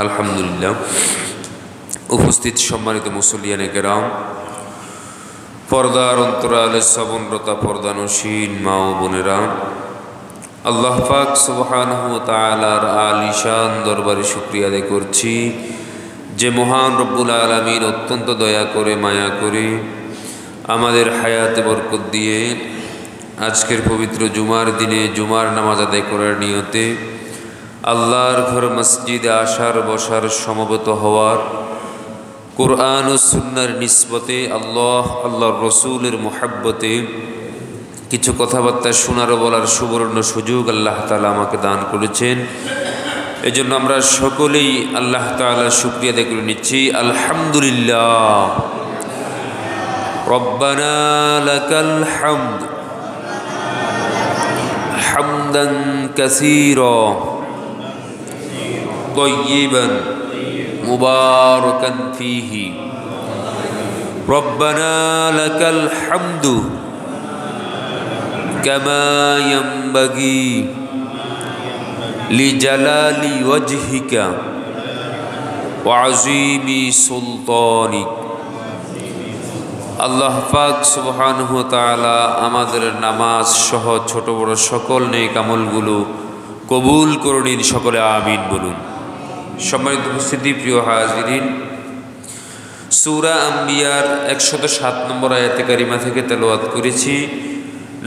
আলহামদুলিল্লাহ। উপস্থিত সম্মানিত মুসল্লিয়ানে কেরাম, পর্দার অন্তরালে শ্রবণরতা পর্দানসীন মা ও বোনেরা, আল্লাহ পাক সুবহানাহু ওয়া তাআলার আলিশান দরবারে শুকরিয়া আদায় করছি যে মহান রব্বুল আলামিন অত্যন্ত দয়া করে মায়া করে আমাদের হায়াতে বরকত দিয়ে আজকের পবিত্র জুমার দিনে জুমার নামাজ আদায় করার নিয়তে আল্লাহর ঘর মসজিদে আসার বসার সমবেত হওয়ার, কোরআন ও সুন্নাহর নিসবতে আল্লাহর রসুলের মুহাব্বতে কিছু কথাবার্তা শোনার ও বলার সুবর্ণ সুযোগ আল্লাহ তাআলা আমাকে দান করেছেন। এজন্য আমরা সকলেই আল্লাহ তাআলার শুকরিয়া আদায় করে নিচ্ছি। আলহামদুলিল্লাহ। রব্বানা লাকাল হামদ হামদান কাসীরা তাইয়িবান মুবারাকান ফীহি। রব্বানা লাকাল হামদু কামা ইয়ানবাগি লিজালালি ওয়াজহিকা ওয়া আযীমি সুলতানিক। আল্লাহ পাক সুবহানাহু ওয়া তাআলা আমাদের নামাজ সহ ছোট বড় সকল নেক আমলগুলো কবুল করুন, সকলে আমিন বলুন। সম্মানিত উপস্থিতি, প্রিয় হাজিরিন, সূরা আম্বিয়ার 107 নম্বর আয়াতে কারিমা থেকে তেলাওয়াত করেছি।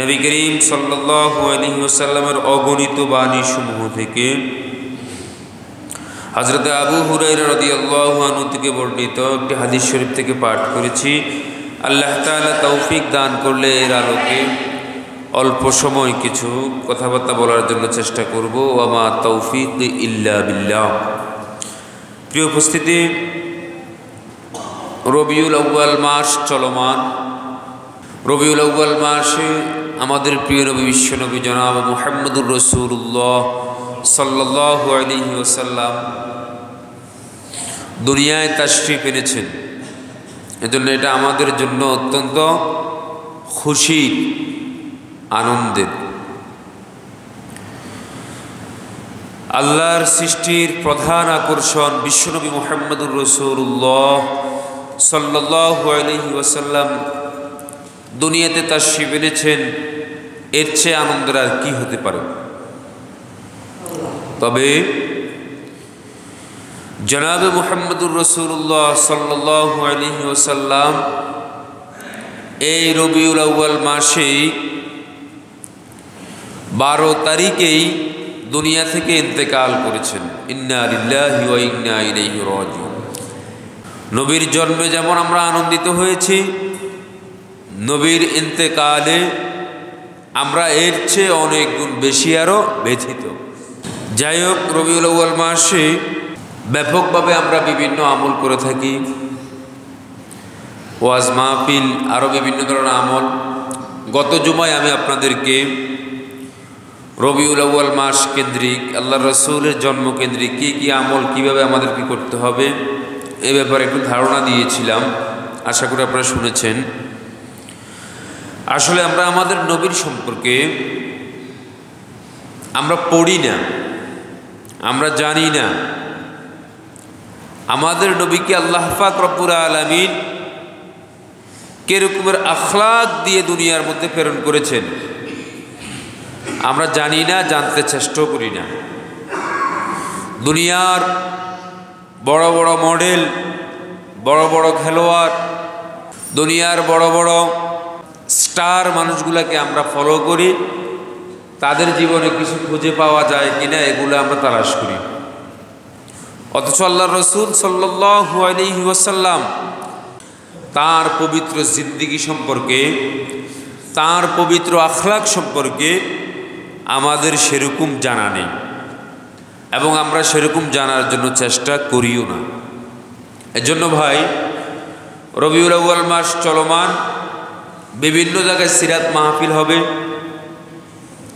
নবী করিম সাল্লাল্লাহু আলাইহি ওয়াসাল্লামের অগণিত বাণী সমূহ থেকে হযরত আবু হুরায়রা রাদিয়াল্লাহু আনহু থেকে বর্ণিত একটি হাদিস শরীফ থেকে পাঠ করেছি। আল্লাহ তাআলা তৌফিক দান করলে এর আলোকে অল্প সময় কিছু কথাবার্তা বলার জন্য চেষ্টা করব। ওয়া মা তৌফিক ইল্লা বিল্লাহ। প্রিয় উপস্থিতি, রবিউল আউয়াল মাস চলমান। রবিউল আউয়াল মাসে আমাদের প্রিয় নবী বিশ্বনবী জনাব মুহাম্মদুর রাসূলুল্লাহ সাল্লাল্লাহু আলাইহি ওয়াসাল্লাম দুনিয়ায় তাশরীফ এনেছেন। এজন্য এটা আমাদের জন্য অত্যন্ত খুশি, আনন্দের। আল্লাহর সৃষ্টির প্রধান আকর্ষণ বিশ্বনবী মুহাম্মদুর রাসূলুল্লাহ সাল্লাল্লাহু আলাইহি ওয়াসাল্লাম দুনিয়াতে তাশরীফ এনেছেন। এর চেয়ে আনন্দের আর কি হতে পারে? তবে জনাবে মুহাম্মদুর রাসূলুল্লাহ সাল্লাল্লাহু আলাইহি ওয়াসাল্লাম এই রবিউল আউয়াল মাসেই 12 তারিখেই দুনিয়া থেকে ইন্তেকাল করেছেন। ইন্না লিল্লাহি ওয়া ইন্না ইলাইহি রাজিউন। নবীর জন্মে যেমন আমরা আনন্দিত হয়েছি, নবীর ইন্তেকালে আমরা এর চেয়ে অনেক গুণ বেশি আরও ব্যথিত। যাই হোক, রবিউল আউয়াল মাসে ব্যাপকভাবে আমরা বিভিন্ন আমল করে থাকি, ওয়াজ মাহফিল, আরও বিভিন্ন ধরনের আমল। গত জুমায় আমি আপনাদেরকে রবিউল আউয়াল মাস কেন্দ্রিক, আল্লাহ রসুলের জন্ম কেন্দ্রিক কী কী আমল কীভাবে আমাদেরকে করতে হবে এ ব্যাপারে একটু ধারণা দিয়েছিলাম। আশা করি আপনারা শুনেছেন। আসলে আমরা আমাদের নবীর সম্পর্কে আমরা পড়ি না, আমরা জানি না আমাদের নবীকে আল্লাহ পাক রব্বুল আলামিন কিরকমের আখলাক দিয়ে দুনিয়ার মধ্যে প্রেরণ করেছেন। আমরা জানি না, জানতে চেষ্টাও করি না। দুনিয়ার বড় বড় মডেল, বড় বড় খেলোয়াড়, দুনিয়ার বড় বড় স্টার মানুষগুলোকে আমরা ফলো করি। তাদের জীবনে কিছু খুঁজে পাওয়া যায় কিনা এগুলো আমরা তালাশ করি। অথচ আল্লাহর রসুল সাল্লাল্লাহু আলাইহি ওয়াসাল্লাম তার পবিত্র জিন্দেগি সম্পর্কে, তার পবিত্র আখলাক সম্পর্কে আমাদের সেরকম জানা নেই এবং আমরা সেরকম জানার জন্য চেষ্টা করিও না। এজন্য ভাই, রবিউল আউয়াল মাস চলমান, বিভিন্ন জায়গায় সিরাত মাহফিল হবে,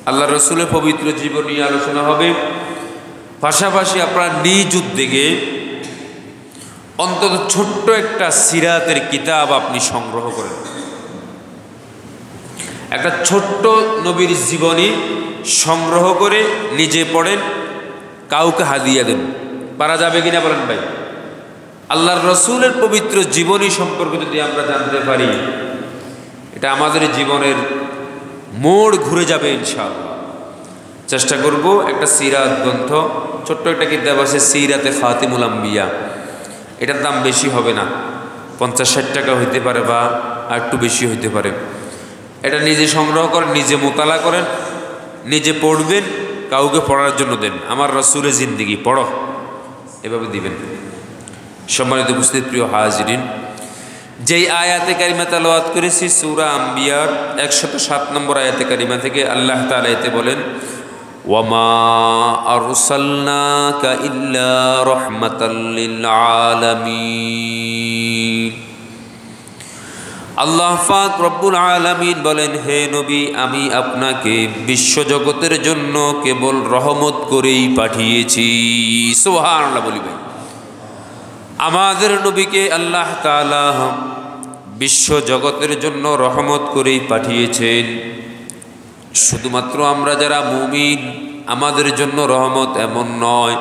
আল্লাহ রসুলের পবিত্র জীবন নিয়ে আলোচনা হবে। পাশাপাশি আপনারা নিজ উদ্যোগে অন্তত ছোট্ট একটা সিরাতের কিতাব আপনি সংগ্রহ করেন। একটা ছোট্ট নবীর জীবনী সংগ্রহ করে নিজে পড়েন, কাউকে হাদিয়া দেন। পারা যাবে কিনা বলেন ভাই? আল্লাহর রসুলের পবিত্র জীবনী সম্পর্কে যদি আমরা জানতে পারি, এটা আমাদের জীবনের মোড় ঘুরে যাবে ইনশাআল্লাহ। চেষ্টা করব একটা সিরাত গ্রন্থ, ছোট্ট একটা কিতাব আছে সিরাতে খাতিমুল আম্বিয়া, এটার দাম বেশি হবে না, 50-60 টাকা হইতে পারে বা আর একটু বেশি হইতে পারে। এটা নিজে সংগ্রহ করেন, নিজে মোতালা করেন, নিজে পড়বেন, কাউকে পড়ার জন্য দেন। আমার রসুলের জিন্দিগি পড়ো, এভাবে দিবেন। সম্মানিত উপস্থিত প্রিয় হাজিরিন, যেই আয়াতে কারিমা তেলাওয়াত করেছি সূরা আম্বিয়ার 107 নম্বর আয়াতে কারিমা থেকে, আল্লাহ তাআলা এতে বলেন, ওয়ামা আরসালনাকা ইল্লা রাহমাতাল লিল আলামিন। আল্লাহ পাক রব্বুল আলামিন বলেন, হে নবী, আমি আপনাকে বিশ্বজগতের জন্য কেবল রহমত করেই পাঠিয়েছি। সুবহানাল্লাহ বলি ভাই। আমাদের নবীকে আল্লাহ তাআলা বিশ্বজগতের জন্য রহমত করেই পাঠিয়েছেন। শুধুমাত্র আমরা যারা মুমিন আমাদের জন্য রহমত এমন নয়,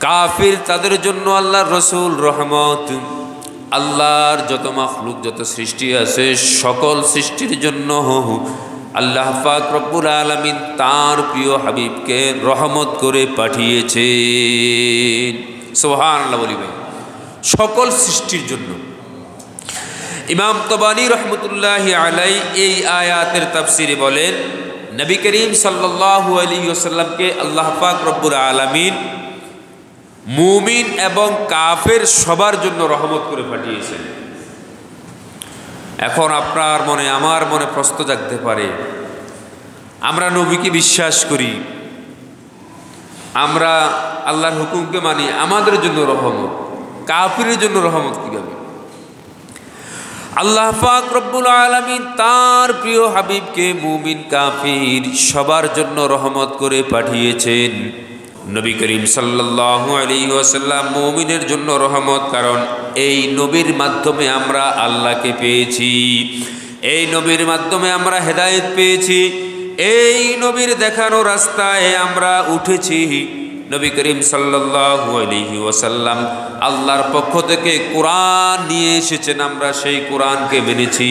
কাফির তাদের জন্য আল্লাহর রসুল রহমত। আল্লাহর যত মাখলুক, যত সৃষ্টি আছে, সকল সৃষ্টির জন্য আল্লাহ পাক রব্বুল আলামিন তার প্রিয় হাবিবকে রহমত করে পাঠিয়েছেন। সুবহানাল্লাহ বলি ভাই। সকল সৃষ্টির জন্য। ইমাম তবানী রহমতুল্লাহি আলাই এই আয়াতের তাফসিরে বলেন, নবী করিম সাল্লাল্লাহু আলাইহি ওয়াসাল্লামকে আল্লাহ পাক রব্বুল আলামিন মুমিন এবং কাফের সবার জন্য রহমত করে পাঠিয়েছেন। এখন আপনার মনে, আমার মনে প্রশ্ন জাগতে পারে, আমরা নবীকে বিশ্বাস করি, আমরা আল্লাহর হুকুমকে মানি, আমাদের জন্য রহমত, কাফিরের জন্য রহমত কিভাবে? আল্লাহ পাক রব্বুল আলামিন তার প্রিয় হাবিবকে মুমিন কাফির সবার জন্য রহমত করে পাঠিয়েছেন। নবী করিম সাল্লাল্লাহু আলাইহি ওয়াসাল্লাম মুমিনের জন্য রহমত, কারণ এই নবীর মাধ্যমে আমরা আল্লাহকে পেয়েছি, এই নবীর মাধ্যমে আমরা হেদায়েত পেয়েছি, এই নবীর দেখানো রাস্তায় আমরা উঠেছি। নবী করিম সাল্লাল্লাহু আলাইহি ওয়াসাল্লাম আল্লাহর পক্ষ থেকে কোরআন নিয়ে এসেছেন, আমরা সেই কোরআনকে মেনেছি।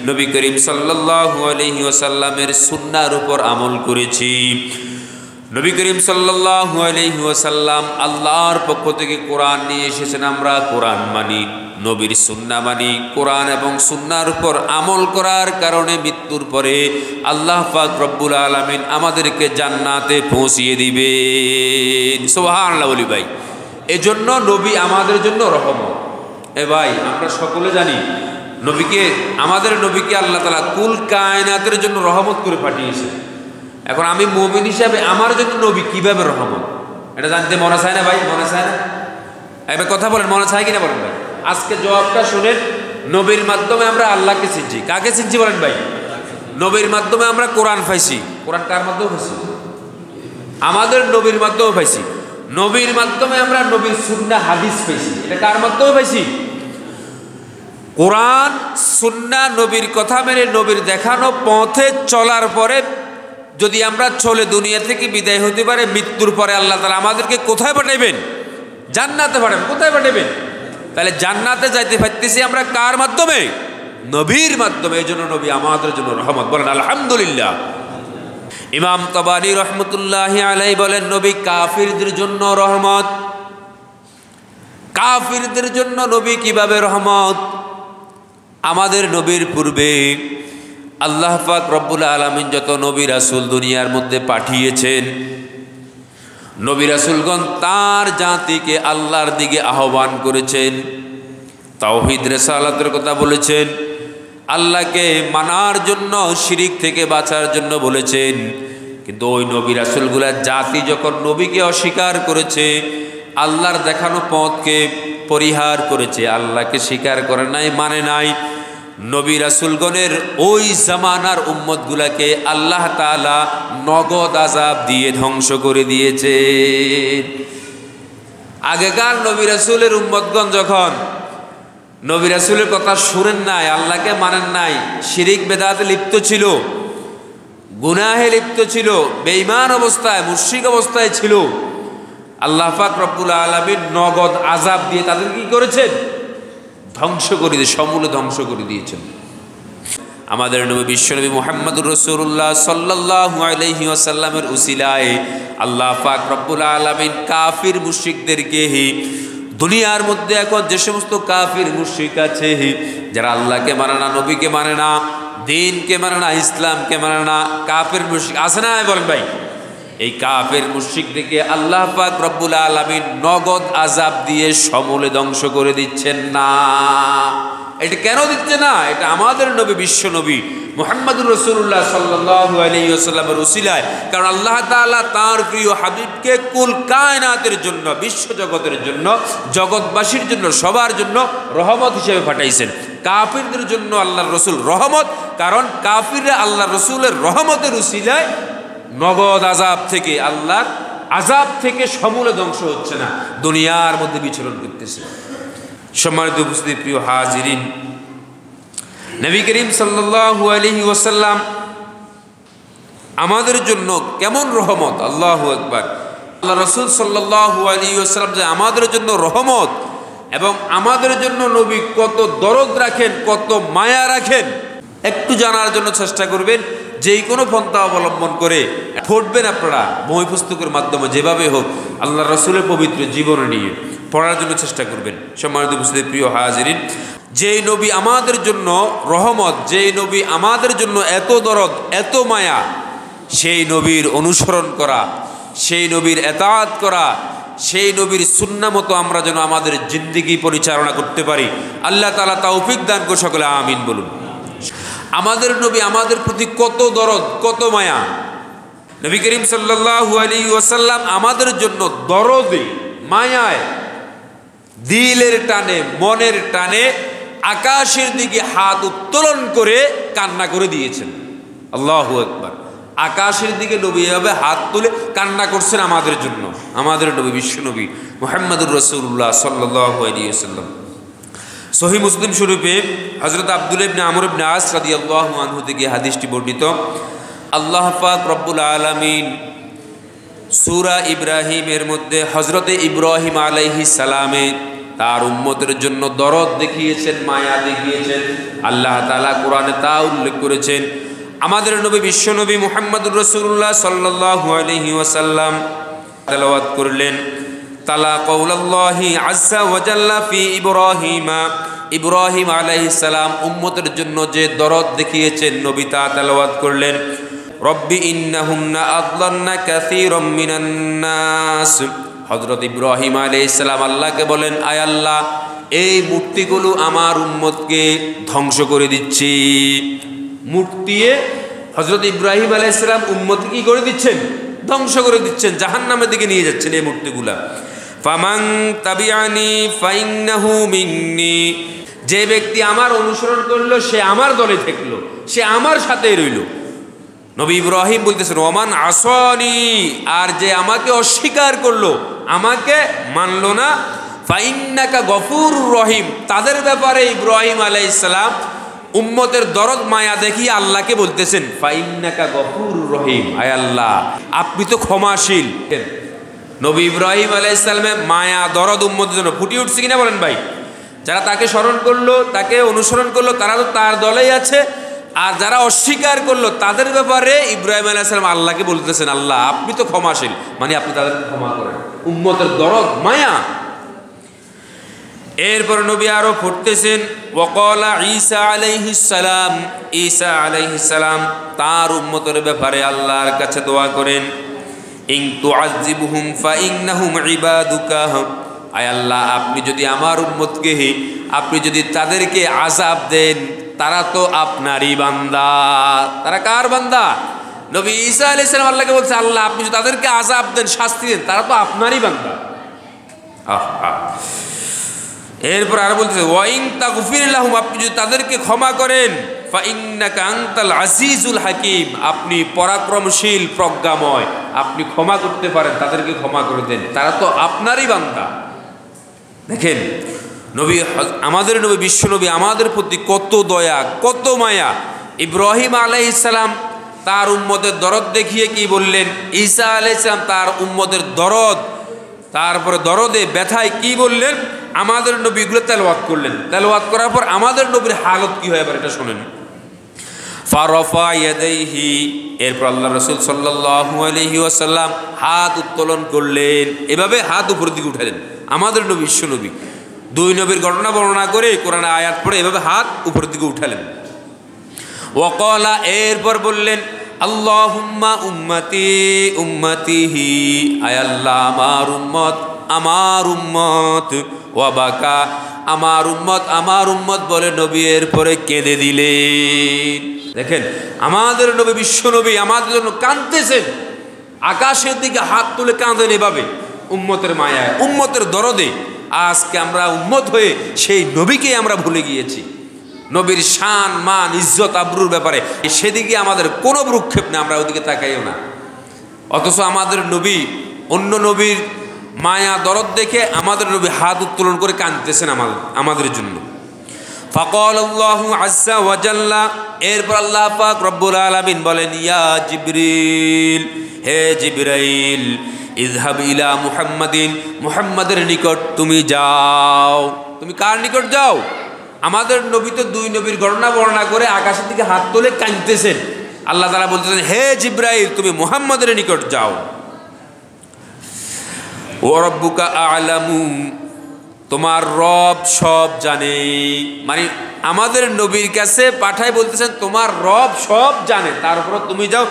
নবী করিম সাল্লাল্লাহু আলাইহি ওয়াসাল্লামের সুন্নাহর উপর আমল করেছি। নবী করিম সাল্লাল্লাহু আলাইহি ওয়াসাল্লাম আল্লাহর পক্ষ থেকে কোরআন নিয়ে এসেছেন, আমরা কোরআন মানি, নবীর সুন্নাহ মানি। কোরআন এবং সুন্নাহর উপর আমল করার কারণে মৃত্যুর পরে আল্লাহ পাক রব্বুল আলামিন আমাদেরকে জান্নাতে পৌঁছিয়ে দিবেন। সুবহানাল্লাহ বলি ভাই। এজন্য নবী আমাদের জন্য রহমত। এ ভাই, আমরা সকলে জানি নবীকে, আমাদের নবীকে আল্লাহ তাআলা কুল কায়নাতের জন্য রহমত করে পাঠিয়েছেন। এখন আমি মুমিন হিসাবে আমার জন্য নবী কিভাবে রহমত, এটা জানতে মনে চায় না ভাই? মনে চায় না? এবার কথা বলেন, মনে চায় কিনা বলেন ভাই? আজকে জবাবটা শুনেন। নবীর মাধ্যমে আমরা আল্লাহকে চিনছি। কাকে চিনছি বলেন ভাই? নবীর মাধ্যমে আমরা কোরআন পাইছি। কোরআন কার মাধ্যমে পাইছি? আমাদের নবীর মাধ্যমে পাইছি। নবীর মাধ্যমে আমরা নবীর সুন্নাহ হাদিস পাইছি। এটা কার মাধ্যমে পাইছি? কোরআন সুন্নাহ, নবীর কথা মেনে নবীর দেখানো পথে চলার পরে যদি আমরা চলে দুনিয়া থেকে বিদায় হতে পারে, মৃত্যুর পরে আল্লাহ তাআলা আমাদেরকে কোথায় পাঠাইবেন? জান্নাতে পাঠাবেন। কোথায় পাঠাবেন? তাহলে জান্নাতে যাইতে পারতেছি আমরা কার মাধ্যমে? নবীর মাধ্যমে। এই জন্য নবী আমাদের জন্য রহমত। বলেন আলহামদুলিল্লাহ। ইমাম তাবারী রহমতুল্লাহি আলাইহি বলেন, নবী কাফিরদের জন্য রহমত। কাফিরদের জন্য নবী কিভাবে রহমত? আমাদের নবীর পূর্বে আল্লাহ পাক রব্বুল আলামিন যত নবী রাসূল দুনিয়ার মধ্যে পাঠিয়েছেন, নবী রাসূলগণ তার জাতিকে আল্লাহর দিকে আহ্বান করেছেন, তাওহীদ রিসালাতের কথা বলেছেন, আল্লাহকে মানার জন্য, শিরিক থেকে বাঁচার জন্য বলেছেন। কিন্তু ওই নবী রাসূলগুলার জাতি যখন নবীকে অস্বীকার করেছে, আল্লাহর দেখানো পথকে পরিহার করেছে, আল্লাহকে স্বীকার করে নাই, মানে নাই, নবী রাসূলগণের ওই জামানার উম্মতগুলাকে আল্লাহ তাআলা নগদ আযাব দিয়ে ধ্বংস করে দিয়েছে। আগেকার নবী রাসূলের উম্মতগণ যখন নবী রাসূলের কথা শুনেন নাই, আল্লাহকে মানেন নাই, শিরিক বেদাতে লিপ্ত ছিল, গুনাহে লিপ্ত ছিল, বেঈমান অবস্থায়, মুশরিক অবস্থায় ছিল, আল্লাহ পাক রব্বুল আলামিন নগদ আযাব দিয়ে তাদের কি করেছেন? ধ্বংস করে দিয়ে সমূলে ধ্বংস করে দিয়েছেন। আমাদের নবী বিশ্বনবী মুহাম্মদুর রাসূলুল্লাহ সাল্লাল্লাহু আলাইহি ওয়াসাল্লামের উসিলায় আল্লাহ পাক রব্বুল আলামিন কাফির মুশরিকদেরকে দুনিয়ার মধ্যে এখন যে সমস্ত কাফির মুশরিক আছে যারা আল্লাহকে মানে না, নবীকে মানে না, দ্বীনকে মানে না, ইসলামকে মানে না, কাফির মুশরিক আছে না? বলেন ভাই, এই কাফের মুশরিকদেরকে আল্লাহ পাক রব্বুল আলামিন নগদ আযাব দিয়ে সমূলে ধ্বংস করে দিচ্ছেন না। এটা কেন দিচ্ছে না? এটা আমাদের নবী বিশ্ব নবী মুহাম্মদুর রাসূলুল্লাহ সাল্লাল্লাহু আলাইহি ওয়াসাল্লামের উসিলায়। কারণ আল্লাহ তাআলা তার প্রিয় হাবিবকে কুল কায়নাতের জন্য, বিশ্ব জগতের জন্য, জগৎবাসীর জন্য, সবার জন্য রহমত হিসেবে পাঠাইছেন। কাফিরদের জন্য আল্লাহর রাসূল রহমত, কারণ কাফিররা আল্লাহর রাসূলের রহমতের উসিলায় নগদ আযাব থেকে, আল্লাহর আযাব থেকে সমূলে ধ্বংস হচ্ছে না, দুনিয়ার মধ্যে বিচরণ করতেছে। সম্মানিত উপস্থিতি, প্রিয় হাজিরিন, নবী করিম সাল্লাল্লাহু আলাইহি ওয়াসাল্লাম আমাদের জন্য কেমন রহমত! আল্লাহু আকবার। আল্লাহ রাসূল সাল্লাল্লাহু আলাইহি ওয়াসাল্লাম যে আমাদের জন্য রহমত, এবং আমাদের জন্য নবী কত দরদ রাখেন, কত মায়া রাখেন, একটু জানার জন্য চেষ্টা করবেন। যেই কোনো পন্থা অবলম্বন করে পড়বেন আপনারা, বই পুস্তকের মাধ্যমে, যেভাবে হোক আল্লাহ রাসূলের পবিত্র জীবন নিয়ে পড়ার জন্য চেষ্টা করবেন। সম্মানিত উপস্থিতি, প্রিয় হাজিরিন, যেই নবী আমাদের জন্য রহমত, যেই নবী আমাদের জন্য এত দরদ, এত মায়া, সেই নবীর অনুসরণ করা, সেই নবীর এতাআত করা, সেই নবীর সুন্নাহ মতো আমরা যেন আমাদের জিন্দেগি পরিচালনা করতে পারি, আল্লাহ তাআলা তৌফিক দান করে সকলে আমিন বলুন। আমাদের নবী আমাদের প্রতি কত দরদ, কত মায়া। নবী করিম সাল্লাল্লাহু আলাইহি ওয়াসাল্লাম আমাদের জন্য দরদে, মায়ায়, দিলের টানে, মনের টানে আকাশের দিকে হাত উত্তোলন করে কান্না করে দিয়েছেন। আল্লাহু আকবার। আকাশের দিকে নবী এভাবে হাত তুলে কান্না করছেন আমাদের জন্য, আমাদের নবী বিশ্ব নবী মুহাম্মদুর রাসূলুল্লাহ সাল্লাল্লাহু আলাইহি ওয়াসাল্লাম। সহিহ মুসলিম শরীফে হযরত আব্দুল্লাহ ইবনে আমর ইবনে আস রাদিয়াল্লাহু আনহু থেকে হাদিসটি বর্ণিত। আল্লাহ পাক রব্বুল আলামিন সূরা ইব্রাহিমের মধ্যে হযরতে ইব্রাহিম আলাইহিস সালামে তার উম্মতের জন্য দরদ দেখিয়েছেন, মায়া দেখিয়েছেন। আল্লাহ তাআলা কোরআনে তা উল্লেখ করেছেন। আমাদের নবী বিশ্ব নবী মুহাম্মদুর রাসূলুল্লাহ সাল্লাল্লাহু আলাইহি ওয়াসাল্লাম তেলাওয়াত করলেন তালা কওলাল্লাহি আযজা ওয়া জাল্লা ফি ইব্রাহিমা। ইব্রাহিম আলাইহিস সালাম উম্মতের জন্য যে দরদ দেখিয়েছেন, নবী তা তেলাওয়াত করলেন। রব্বি ইন্নাহুন্না আদলান্না কাসীরাম মিনান নাস। হযরত ইব্রাহিম আলাইহিস সালাম আল্লাহকে বলেন, আয় আল্লাহ, এই মূর্তিগুলো আমার উম্মতকে ধ্বংস করে দিচ্ছি। মূর্তিয়ে হযরত ইব্রাহিম আলাইহিস সালাম উম্মতকে কি করে দিচ্ছেন? ধ্বংস করে দিচ্ছেন, জাহান্নামের দিকে নিয়ে যাচ্ছেন এই মূর্তিগুলা। ফামান তাবিআনি ফাইন্নাহু মিন্নি। যে ব্যক্তি আমার অনুসরণ করলো সে আমার দলে থাকলো, সে আমার সাথেই রইল। নবী ইব্রাহিম বলতেছেন, ওমান আসানি, আর যে আমাকে অস্বীকার করলো, আমাকে মানলো না, ফাইন্নাকা গফুরুর রহিম। তাদের ব্যাপারে ইব্রাহিম আলাইহিস সালাম উম্মতের দরদ মায়া দেখিয়ে আল্লাহকে বলতেছেন, ফাইন্নাকা গফুরুর রহিম, আয় আল্লাহ, আপনি তো ক্ষমাশীল। নবী ইব্রাহিম আলাইহিস সালামের মায়া দরদ উম্মতের জন্য ফুটে উঠছে কিনা বলেন ভাই? যারা তাকে স্মরণ করলো, তাকে অনুসরণ করলো, তারা তো তার দলেই আছে। আর যারা অস্বীকার করলো তাদের ব্যাপারে ইব্রাহিম আলাইহিস সালাম আল্লাহকে বলতেছেন, আল্লাহ আপনি তো ক্ষমাশীল, মানে আপনি তাদেরকে ক্ষমা করেন। উম্মতের দরদ মায়া। এরপর নবী আরো পড়তেছেন, ওয়াকালা ঈসা আলাইহিস সালাম। ঈসা আলাইহিস সালাম তার উম্মতের ব্যাপারে আল্লাহর কাছে দোয়া করেন, ইন তুআযিবহুম ফাইন্নাহুম ইবাদুকা। আয় আল্লাহ, আপনি যদি আমার উম্মতকে, আপনি যদি তাদেরকে আযাব দেন, তারা তো আপনারই বান্দা। তারা কার বান্দা? নবী ঈসা আলাইহিস সালাম আল্লাহকে বলছে, আল্লাহ আপনি যদি তাদেরকে আযাব দেন, শাস্তি দেন, তারা তো আপনারই বান্দা। এরপর আর বলতেছে, ওয়াইন তাগফির লাহুম, আপনি যদি তাদেরকে ক্ষমা করেন, ফাইন্নাকা আনতাল আজিজুল হাকিম, আপনি পরাক্রমশীল, প্রজ্ঞাময়, আপনি ক্ষমা করতে পারেন, তাদেরকে ক্ষমা করে দেন, তারা তো আপনারই বান্দা। দেখেন নবী, আমাদের নবী বিশ্ব নবী আমাদের প্রতি কত দয়া, কত মায়া। ইব্রাহিম আলাইহিস সালাম তার উম্মতের দরদ দেখিয়ে কি বললেন? ঈসা আলাইহিস সালাম তার উম্মতের দরদ তারপরে দরদে ব্যথায় কি বললেন, আমাদের নবীগুলো তেলাওয়াত করলেন। তেলাওয়াত করার পর আমাদের নবীর হালত কি হয় এবার এটা শোনেন। ফারফা ইয়াদাইহি, এরপর আল্লাহ রাসূল সাল্লাল্লাহু আলাইহি ওয়াসাল্লাম হাত উত্তোলন করলেন, এভাবে হাত উপরের দিকে উঠালেন। আমাদের নবী, বিশ্ব নবী, দুই নবীর ঘটনা বর্ণনা করে কোরআনে আয়াত পড়ে এভাবে হাত উপরের দিকে উঠালেন। ওয়াকালা, এরপর বললেন আল্লাহুম্মা উম্মতি উম্মতিহি, আয় আল্লাহ আমার উম্মত আমার উম্মত, ওয়া বাকা, আমার উম্মত আমার উম্মত বলে নবী এরপরে কেঁদে দিলেন। দেখেন আমাদের নবী, বিশ্ব নবী আমাদের জন্য কাঁদতেছেন, আকাশের দিকে হাত তুলে কাঁদেন এভাবে উম্মতের মায়ায়, উম্মতের দরদে। আজকে আমরা উম্মত হয়ে সেই নবীকে আমরা ভুলে গিয়েছি। নবীর শান মান ইজ্জত আবরুর ব্যাপারে সেদিকে আমাদের কোনো ভ্রুক্ষেপ নেই, আমরা ওদিকে তাকাইও না। অথচ আমাদের নবী, অন্য নবীর মায়া দরদ দেখে আমাদের নবী হাত উত্তোলন করে কাঁদতেছেন আমাদের জন্য। ফাকালাল্লাহু আযজা ওয়া জাল্লা, এরপর আল্লাহ পাক রব্বুল আলামিন বলেন ইয়া জিবরিল, হে জিবরাইল, ইযহাব ইলা মুহাম্মাদিন, মুহাম্মাদের নিকট তুমি যাও। তুমি কার নিকট যাও? আমাদের নবী তো দুই নবীর ঘটনা বর্ণনা করে আকাশের দিকে হাত তুলে কাঁদতেছেন। আল্লাহ তাআলা বলতেছেন হে জিবরাইল, তুমি মুহাম্মাদের নিকট যাও। ওয়া রাব্বুকা আ'লামু, তোমার রব সব জানে। মানে আমাদের নবীর কাছে পাঠায় বলতেছেন তোমার রব সব জানে, তারপর তুমি যাও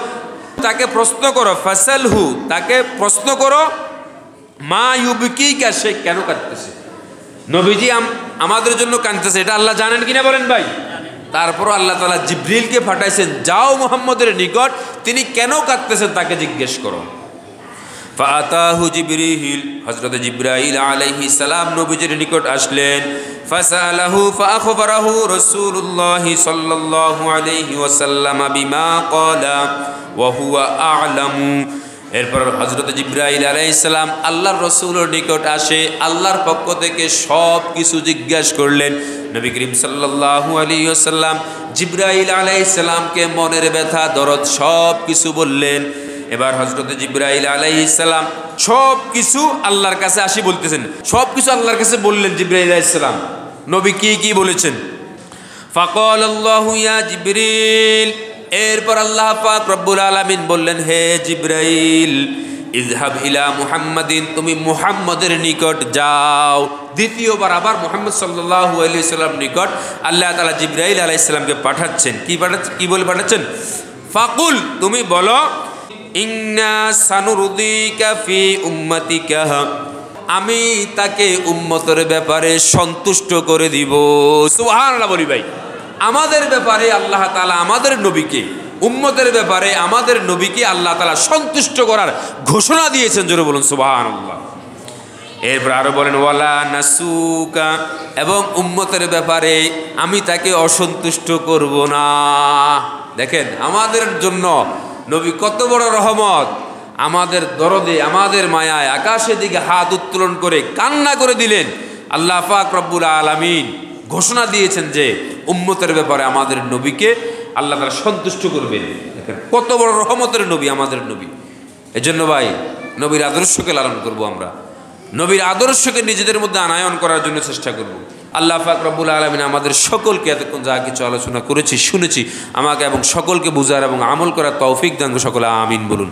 তাকে প্রশ্ন করো, ফাসালহু, তাকে প্রশ্ন করো, মা ইউবকিকা, সে কেন কাঁদতেছে। নবীজি আমাদের জন্য কাঁদতেছে, এটা আল্লাহ জানেন কিনা বলেন ভাই? তারপর আল্লাহ তাআলা জিবরিলকে পাঠাইছেন, যাও মুহাম্মদের নিকট, তিনি কেন কাঁদতেছেন তাকে জিজ্ঞেস করো। ফাআতাহু জিবরিল, হযরত জিবরাইল আলাইহিস সালাম নবীজির নিকট আসলেন। ফাসালাহু ফাআখবারাহু রাসূলুল্লাহ সাল্লাল্লাহু আলাইহি ওয়াসাল্লাম বিমা ক্বালা ওয়া হুয়া আ'লামু। এরপর হযরত জিবরাইল আলাইহিস সালাম আল্লাহর রাসূলের নিকট আসে, আল্লাহর পক্ষ থেকে সব কিছু জিজ্ঞাসা করলেন। নবী করিম সাল্লাল্লাহু আলাইহি ওয়াসাল্লাম জিবরাইল আলাইহিস সালামকে মনের ব্যথা দরদ সব কিছু বললেন। এবার হযরত জিবরাইল আলাইহিস সালাম সব কিছু আল্লাহর কাছে আসি বলতেছেন, সব কিছু আল্লাহর কাছে বললেন জিবরাইল আলাইহিস সালাম। নবী কি কি বলেছেন? ফাকালাল্লাহু ইয়া জিবরিল, এরপর আল্লাহ পাক রব্বুল আলামিন বললেন হে জিবরাইল, ইযহাব ইলা মুহাম্মাদিন, তুমি মুহাম্মদের নিকট যাও। দ্বিতীয়বার আবার মুহাম্মদ সাল্লাল্লাহু আলাইহি ওয়াসাল্লাম নিকট আল্লাহ তাআলা জিবরাইল আলাইহিস সালামকে পাঠাচ্ছেন। কি বলে পাঠাচ্ছেন? ফাকুল, তুমি বলো, ইন্না সানুরদিকা ফি উম্মাতিকা, আমি তাকে উম্মতের ব্যাপারে সন্তুষ্ট করে দিব। সুবহানাল্লাহ বলি ভাই, আমাদের ব্যাপারে আল্লাহ তাআলা আমাদের নবীকে, উম্মতের ব্যাপারে আমাদের নবীকে আল্লাহ তাআলা সন্তুষ্ট করার ঘোষণা দিয়েছেন। জোরে বলুন সুবহানাল্লাহ। এরপর আরো বলেন ওয়ালা নাসুকা, এবং উম্মতের ব্যাপারে আমি তাকে অসন্তুষ্ট করব না। দেখেন আমাদের জন্য নবী কত বড় রহমত, আমাদের দরদে আমাদের মায়ায় আকাশের দিকে হাত উত্তোলন করে কান্না করে দিলেন। আল্লাহ পাক রব্বুল আলামিন ঘোষণা দিয়েছেন যে উম্মতের ব্যাপারে আমাদের নবীকে আল্লাহ তাআলা সন্তুষ্ট করবেন। দেখেন কত বড় রহমতের নবী আমাদের নবী। এজন্য ভাই নবীর আদর্শকে লালন করব, আমরা নবীর আদর্শকে নিজেদের মধ্যে আনায়ন করার জন্য চেষ্টা করব। আল্লাহ পাক রব্বুল আলামিন আমাদের সকলকে এতক্ষণ যা কিছু আলোচনা করেছি শুনেছি, আমাকে এবং সকলকে বুঝার এবং আমল করার তৌফিক দান। সকলে আমিন বলুন।